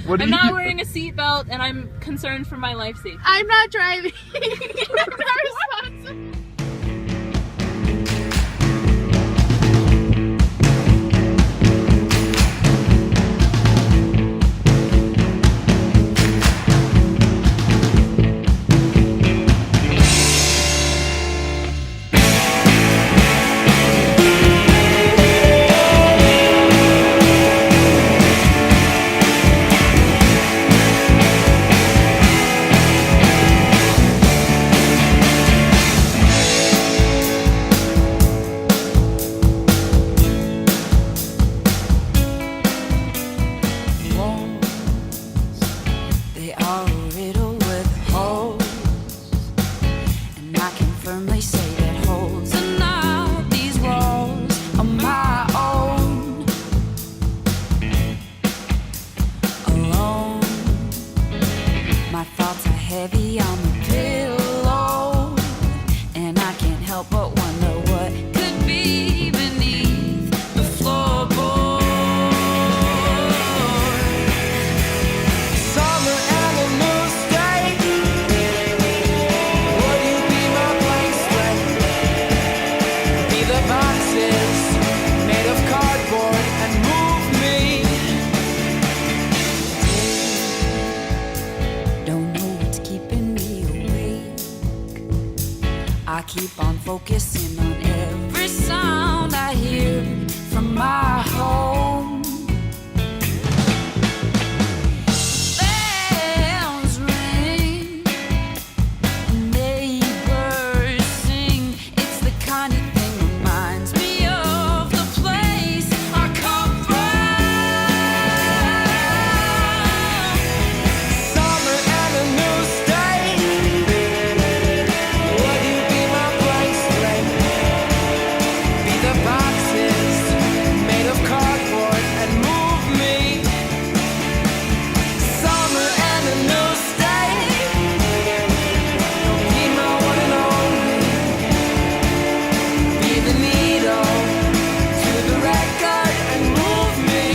What are I'm you not doing? wearing a seatbelt, and I'm concerned for my life safety. I'm not driving. I'm not responsible. They are riddled with holes, and I can firmly say that holes are not these walls are my own. Alone, my thoughts are heavy on the pillow, and I can't help but wonder what could be beneath the floorboard. I keep on focusing on every sound I hear from my home. Bells ring, neighbors sing. It's the kind of thing reminds me of the place I come from. Summer and a new state. Would you be my blank slate? Be the boxes made of cardboard and move me. Summer and a new state. Be my one and only. Be the needle to the record and move me.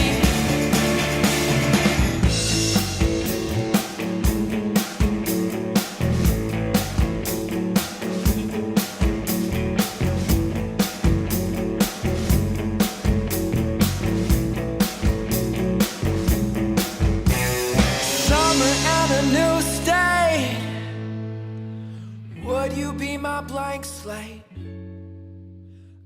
Summer and a new state. Would you be my blank slate?